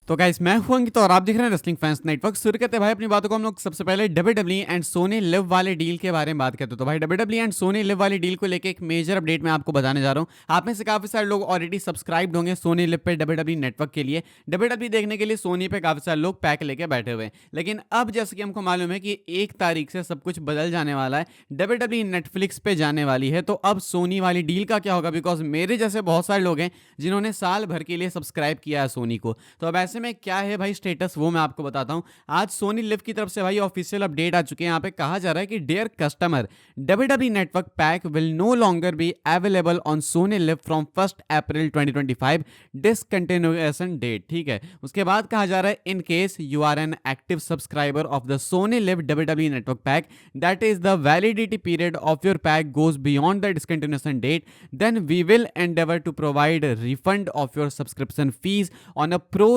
तो गाइस मैं हूं अंकित और आप देख रहे हैं रेसलिंग फैंस नेटवर्क। शुरू करते हैं भाई अपनी बातों को। हम लोग सबसे पहले डब्ल्यूडब्ल्यूई एंड सोनी लिव वाले डील के बारे में बात करते हैं। तो भाई डब्ल्यूडब्ल्यूई एंड सोनी लिव वाली डील को लेके एक मेजर अपडेट मैं आपको बताने जा रहा हूं। आप में से काफी सारे लोग ऑलरेडी सब्सक्राइब्ड होंगे सोनी लिव पे डब्ल्यूडब्ल्यूई नेटवर्क के लिए। डब्ल्यूडब्ल्यूई देखने के लिए सोनी पे काफी सारे लोग पैक लेके बैठे हुए हैं, लेकिन अब जैसे कि हमको मालूम है कि 1 तारीख से सब कुछ बदल जाने वाला है। डब्ल्यूडब्ल्यूई नेटफ्लिक्स पे जाने वाली है, तो अब सोनी वाली डील का क्या होगा? बिकॉज मेरे जैसे बहुत सारे लोग हैं जिन्होंने साल भर के लिए सब्सक्राइब किया है सोनी को। तो अब ऐसे में क्या है भाई स्टेटस, वो मैं आपको बताता हूं। आज सोनी लिव की तरफ से भाई ऑफिशियल अपडेट आ चुके हैं। यहाँ पे कहा जा रहा है कि dear customer, WWE network pack will no longer be available on Sony LIV from 1 April 2025, discontinuation date. ठीक है, उसके बाद कहा जा रहा है in case you are an active subscriber of the Sony LIV WWE network pack that is the validity period of your pack goes beyond the discontinuation date, then we will endeavor to provide a refund of your subscription fees on a pro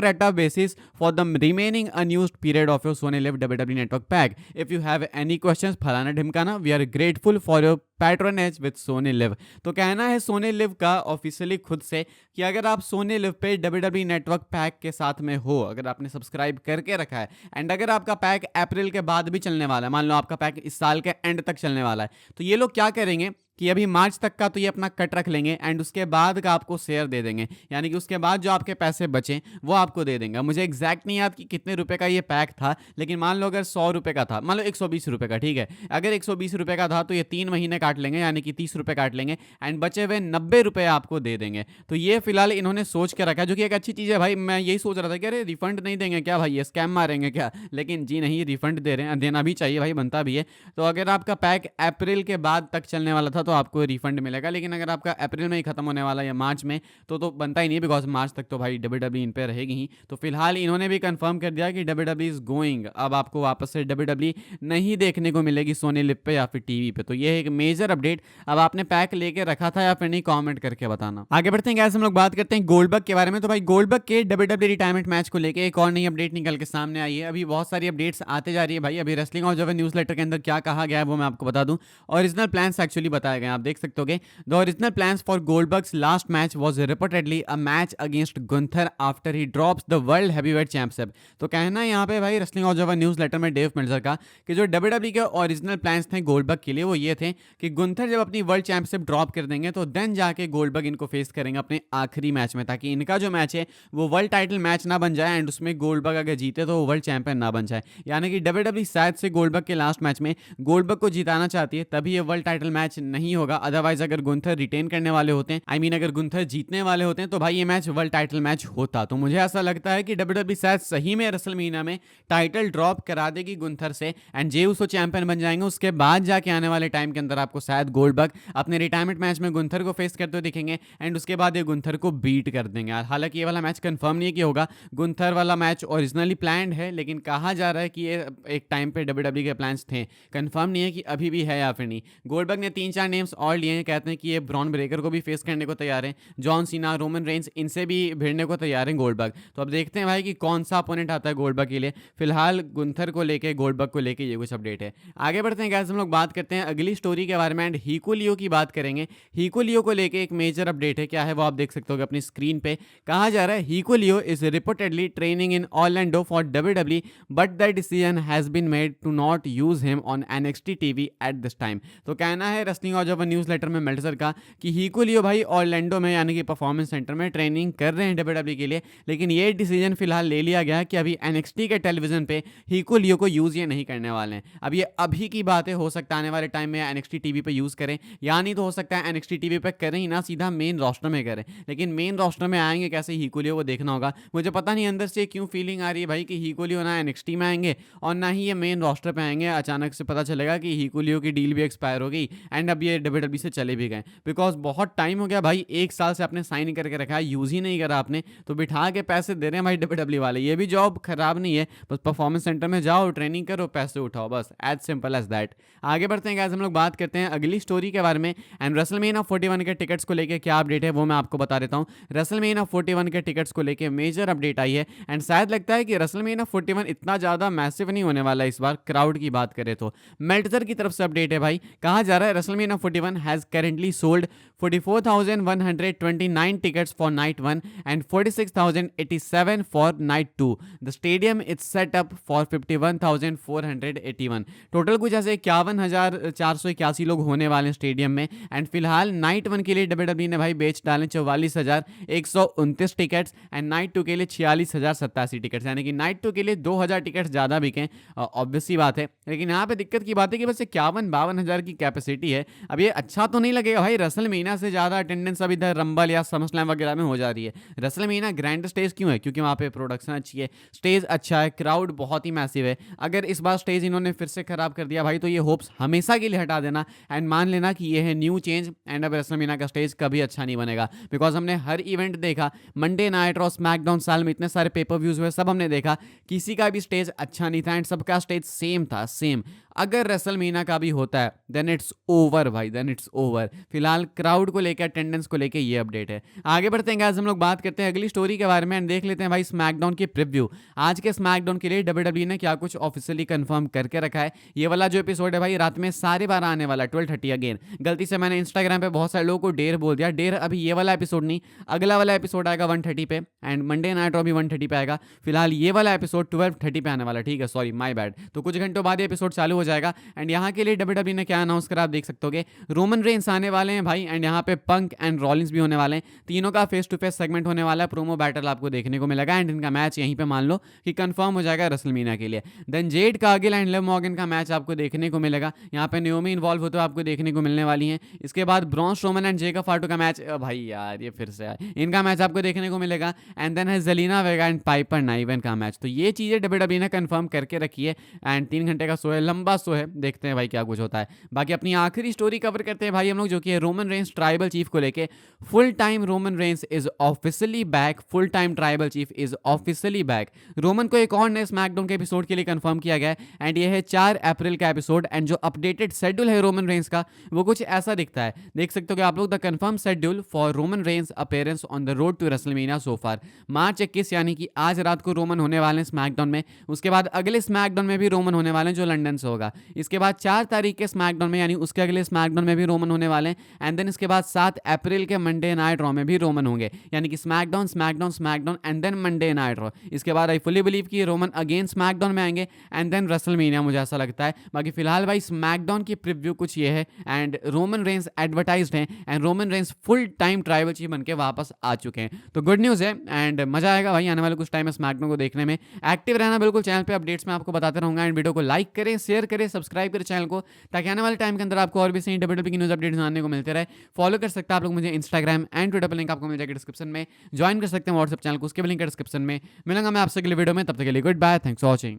rata basis for the remaining unused period of your Sony Live WWE Network pack. If you have any questions, फलाना ढिमकाना, we are grateful for your patronage with Sony live. तो कहना है Soni live का officially खुद से कि अगर आप सोनी लिव पे डब्ल्यूडब्ल्यूई नेटवर्क पैक के साथ में हो, अगर आपने सब्सक्राइब करके रखा है एंड अगर आपका पैक अप्रैल के बाद भी चलने वाला है, मान लो आपका पैक इस साल के एंड तक चलने वाला है, तो ये लोग क्या करेंगे कि अभी मार्च तक का तो ये अपना कट रख लेंगे एंड उसके बाद का आपको शेयर दे देंगे, यानी कि उसके बाद जो आपके पैसे बचे वो आपको दे देंगे। मुझे एग्जैक्ट नहीं याद कि कितने रुपए का ये पैक था, लेकिन मान लो अगर 100 रुपए का था, मान लो 120 रुपए का, ठीक है, अगर 120 रुपए का था तो ये 3 महीने काट लेंगे, यानी कि 30 रुपए काट लेंगे एंड बचे हुए 90 रुपए आपको दे देंगे। तो ये फिलहाल इन्होंने सोच के रखा है, जो कि एक अच्छी चीज़ है भाई। मैं यही सोच रहा था कि अरे रिफंड नहीं देंगे क्या भाई, ये स्कैम मारेंगे क्या, लेकिन जी नहीं, रिफंड दे रहे हैं, देना भी चाहिए भाई, बनता भी है। तो अगर आपका पैक अप्रैल के बाद तक चलने वाला था तो आपको रिफंड मिलेगा, लेकिन अगर आपका अप्रैल में ही खत्म होने वाला है या मार्च में तो बनता ही नहीं है, बिकॉज मार्च तक तो भाई डब्ल्यूडब्ल्यूई इन पे रहेगी ही। तो फिलहाल इन्होंने भी कंफर्म कर दिया कि डब्ल्यूडब्ल्यूई इज गोइंग, अब आपको वापस से डब्ल्यूडब्ल्यूई नहीं देखने को मिलेगी सोनी लिव पे या फिर टीवी पे। तो ये एक मेजर अपडेट। अब आपने पैक लेके रखा था या फिर नहीं, कमेंट करके बताना। आगे बढ़ते हैं गैस, हम लोग बात करते हैं गोल्डबर्ग के बारे में। तो भाई गोल्डबर्ग के डब्ल्यूडब्ल्यूई रिटायरमेंट मैच को लेके एक और नई अपडेट निकल के सामने आई है। अभी बहुत सारी अपडेट्स आते जा रही है भाई। अभी रेसलिंग ऑब्जर्वर न्यूज लेटर के अंदर क्या कहा गया है वो मैं आपको बता दूं। ओरिजिनल प्लान्स एक्चुअली बताए गए, आप देख सकते होगे। The original plans for Goldberg's last match was reportedly a match against Gunther after he drops the World Heavyweight Championship। तो कहना है यहाँ पे भाई रेसलिंग ऑब्जर्वर न्यूज लेटर में डेव मेल्जर का कि जो डब्ल्यूडब्ल्यूई के ओरिजिनल प्लान्स थे गोल्डबर्ग के लिए वो ये थे कि गुंथर जब अपनी वर्ल्ड चैंपियनशिप ड्रॉप कर देंगे तो देन जाके गोल्डबर्ग इनको फेस करेंगे अपने आखिरी मैच में, ताकि इनका जो मैच है वो वर्ल्ड टाइटल मैच ना बन जाए एंड उसमें गोल्डबर्ग अगर जीते तो वो वर्ल्ड चैंपियन ना बन जाए। यानी कि डब्ल्यूडब्ल्यूई शायद से गोल्डबर्ग के लास्ट मैच में गोल्डबर्ग को जिताना चाहती है, तभी ये वर्ल्ड टाइटल मैच नहीं होगा। अदरवाइज अगर गुंथर रिटेन करने वाले होते हैं, अगर गुंथर जीतने वाले होते हैं तो भाई ये मैच वर्ल्ड टाइटल मैच होता। तो मुझे ऐसा लगता है कि डब्ल्यूडब्ल्यूई शायद सही में रेसलमेनिया में टाइटल ड्रॉप करा देगी गुंथर से एंड जे उसो चैंपियन बन जाएंगे। उसके बाद जाके आने वाले टाइम के अंदर आपको शायद गोल्डबर्ग अपने रिटायरमेंट मैच में गुंथर को फेस करते हुए दिखेंगे एंड उसके बाद ये गुंथर को बीट कर देंगे। हालांकि ये वाला मैच कंफर्म नहीं है कि होगा, गुंथर वाला मैच ओरिजिनली प्लान्ड है, लेकिन कहा जा रहा है कि ये एक टाइम पे डब्ल्यूडब्ल्यूई के प्लान्स थे। कंफर्म नहीं है कि अभी भी है या फिर नहीं। गोल्डबर्ग ने 3-4 नेम्स और लिए हैं, कहते हैं कि ये ब्रॉन ब्रेकर को भी फेस करने को तैयार है, जॉन सीना, रोमन रेंस, इनसे भी भिड़ने को तैयार हैं गोल्डबर्ग। तो अब देखते हैं भाई कि कौन सा अपोनेंट आता है गोल्डबर्ग के लिए। फिलहाल गुंथर को लेके, गोल्डबर्ग को लेके ये कुछ अपडेट है। आगे बढ़ते हैं गाइस, हम लोग बात करते हैं अगली स्टोरी के बारे में एंड हीको लियो की बात करेंगे। हीको लियो को लेके एक मेजर अपडेट है, क्या है वो आप देख सकते हो अपनी स्क्रीन पे। कहा जा रहा है Hikuleo is reportedly training in Orlando for WWE but the decision has been made to not use him on NXT TV at this time. तो कहना है रेसलिंग ऑब्जर्वर न्यूज लेटर में मेल्टजर का कि हीको लियो भाई ऑरलैंडो में यानी कि परफॉर्मेंस सेंटर में ट्रेनिंग कर रहे हैं डब्ल्यूडब्ल्यूई के लिए, लेकिन ये डिसीजन फिलहाल ले लिया गया कि अभी एनएक्सटी के टेलीविजन पे हीको लियो को यूज ये नहीं करने वाले हैं। अब ये अभी की बात है, हो सकता है आने वाले टाइम में एनएक्सटी टीवी पे यूज करें, या नहीं तो हो सकता है एनएक्सटी टीवी पे करें ही ना, सीधा मेन रोस्टर में करें। लेकिन मेन रोस्टर में आएंगे कैसे हीको लियो वो देखना होगा। मुझे पता नहीं अंदर से क्यों फीलिंग आ रही है भाई कि हीको लियो ना एनएक्सटी में आएंगे और ना ही ये मेन रोस्टर पे आएंगे। अचानक से पता चलेगा कि हीको लियो की डील भी एक्सपायर हो गई एंड अब ये डब्ल्यूडब्ल्यूई से चले भी गए, बिकॉज बहुत टाइम हो गया भाई, 1 साल से आपने साइन करके रखा है, यूज ही नहीं करा आपने, तो बिठा के पैसे दे रहे हैं भाई डब्ल्यूडब्ल्यूई वाले। ये भी जॉब खराब नहीं है, बस परफॉर्मेंस सेंटर में जाओ, ट्रेनिंग करो, पैसे उठाओ, बस एज सिंपल एज दैट। आगे बढ़ते हैं गाइस, हम लोग बात करते हैं अगली स्टोरी के बारे में एंड रेसलमेनिया 41 के टिकट्स को लेकर क्या अपडेट है वो मैं आपको बता देता हूँ। रेसलमेनिया 41 के टिकट्स को लेकर मेजर अपडेट आई है एंड शायद लगता है कि रेसलमेनिया 41 इतना ज्यादा मैसिव नहीं होने वाला इस बार, क्राउड की बात करें तो। मेल्टजर की तरफ से अपडेट है भाई, कहा जा रहा है WrestleMania SmackDown 41 has currently sold 44,129 tickets for night 1 and 46,087 for night 2. The stadium is set up for 51,481. Total कुछ ऐसे 51,481 लोग होने वाले हैं स्टेडियम में। एंड फिलहाल नाइट 1 के लिए डब्ल्यूडब्ल्यूई ने भाई बेच डाले 44,129 टिकट्स एंड नाइट 2 के लिए 46,087 टिकट्स, यानी कि नाइट 2 के लिए 2,000 टिकट्स ज़्यादा बिके, ऑब्वियस सी बात है। लेकिन यहाँ पे दिक्कत की बात है कि बस 51-52 हज़ार की कैपेसिटी है। अब ये अच्छा तो नहीं लगेगा भाई, रेसलमेनिया से ज़्यादा अटेंडेंस अब इधर रंबल या समरस्लैम वगैरह में हो जा रही है। रेसलमेनिया ग्रैंड स्टेज क्यों है? क्योंकि वहाँ पे प्रोडक्शन अच्छी है, स्टेज अच्छा है, क्राउड बहुत ही मैसिव है। अगर इस बार स्टेज इन्होंने फिर से खराब कर दिया भाई तो ये होप्स हमेशा के लिए हटा देना एंड मान लेना कि ये है न्यू चेंज एंड अब रेसलमेनिया का स्टेज कभी अच्छा नहीं बनेगा। बिकॉज हमने हर इवेंट देखा, मंडे नाइट और स्मैकडाउन साल में इतने सारे पेपर व्यूज हुए, सब हमने देखा, किसी का भी स्टेज अच्छा नहीं था एंड सबका स्टेज सेम था, सेम। अगर रेसलमेनिया का भी होता है देन इट्स ओवर भाई, देन इट्स ओवर। फिलहाल क्राउड को लेकर, अटेंडेंस को लेकर ये अपडेट है। आगे बढ़ते हैं गाइस, हम लोग बात करते हैं अगली स्टोरी के बारे में एंड देख लेते हैं भाई स्मैकडाउन की प्रीव्यू। आज के स्मैकडाउन के लिए डब्ल्यूडब्ल्यूई ने क्या कुछ ऑफिशियली कंफर्म करके रखा है। ये वाला जो एपिसोड है भाई रात में सारे बार आने वाला 12:30 अगेन। गलती से मैंने इंस्टाग्राम पे बहुत सारे लोगों को डेर बोल दिया, डेर अभी ये वाला एपिसोड नहीं, अगला वाला एपिसोड आएगा 1:30 पे एंड मंडे नाइट और भी 1:30 पे आएगा। फिलहाल ये वाला एपिसोड 12:30 पे आने वाला, ठीक है, सॉरी माय बैड। तो कुछ घंटों बाद ये एपिसोड चालू हो जाएगा एंड यहाँ के लिए डब्ल्यूडब्ल्यूई ने क्या अनाउंस करा आप देख सकते होगे। रोमन रेंस आने वाले हैं भाई एंड यहाँ पे पंक एंड रॉलिंस भी होने वाले हैं। तीनों का फेस टू फेस सेगमेंट होने वाला है, प्रोमो बैटल आपको देखने को मिलेगा एंड इनका मैच यहीं पे मान लो कि कंफर्म हो जाएगा रेसलमेनिया के लिए। Then Jade Cargill and Liv Morgan का मैच आपको देखने को मिलेगा, यहाँ पे नाओमी इन्वॉल्व होते हुए आपको देखने को मिलने वाली हैं। इसके बाद ब्रॉन स्ट्रोमन एंड जेकब फाटो का मैच, भाई यार ये फिर से है, इनका मैच आपको देखने को मिलेगा। एंड देन है जेलिना वेगा एंड पाइपर नाइवन का मैच। तो ये चीज़ें डब्ल्यूडब्ल्यूई ने कंफर्म करके रखी है एंड 3 घंटे का शो है, लंबा शो है, देखते हैं भाई क्या कुछ होता है। बाकी अपनी आखिरी स्टोरी कवर करते हैं भाई हम लोग, जो कि है रोमन रेंस ट्राइबल चीफ को लेके। Full time Roman Reigns is officially back, full time tribal chief is officially back. Roman को एक और नए स्मैकडाउन के एपिसोड के लिए कंफर्म किया गया है एंड ये है 4 अप्रैल का एपिसोड। एंड जो अपडेटेड शेड्यूल है रोमन रेंस का वो कुछ ऐसा दिखता है, देख सकते हो कि आप लोग, the confirm schedule for Roman Reigns appearance on the road to WrestleMania so far. March 21 यानी कि आज रात को रोमन होने वाले हैं स्मैकडाउन में। उसके बाद अगले स्मैकडाउन में भी रोमन होने वाले हैं जो लंदन से होगा। इसके बाद 4 तारीख के स्मैकडाउन में यानी उसके अगले स्मैकडाउन में भी रोमन होने वाले हैं एंड देन इसके बाद 7 अप्रैल के मंडे नाइट रॉ में भी रोमन होंगे, यानी कि SmackDown SmackDown SmackDown and then Monday Night Raw. इसके बाद आई फुली बिलीव कि रोमन अगेन स्मैकडाउन में आएंगे एंड देन रेसलमेनिया, मुझे ऐसा लगता है। बाकी फिलहाल भाई स्मैकडाउन की प्रीव्यू कुछ ये है एंड रोमन रेंस एडवर्टाइज्ड हैं and Roman Reigns full time tribal chief बनके वापस आ चुके हैं। तो गुड न्यूज़ है एंड मजा आएगा भाई आने वाले कुछ टाइम में स्मैकडाउन को देखने में। एक्टिव रहना बिल्कुल, चैनल पे अपडेट्स में आपको बताते रहूंगा एंड वीडियो को लाइक करें, शेयर करें, सब्सक्राइब करें चैनल को, ताकि आने वाले टाइम के अंदर आपको और भी सही डब्ल्यूडब्ल्यूई की न्यूज़ अपडेट्स जानने को मिलते रहे। फॉलो कर सकते हैं आप लोग मुझे इंस्टाग्राम एंड ट्विटर पर, लिंक आपको मिल जाएगा डिस्क्रिप्शन में। ज्वाइन कर सकते हैं व्हाट्सएप चैनल को, उसके भी लिंक है डिस्क्रिप्शन में। मिलूंगा मैं आपसे अगले वीडियो में, तब तक के लिए good bye, thanks for watching.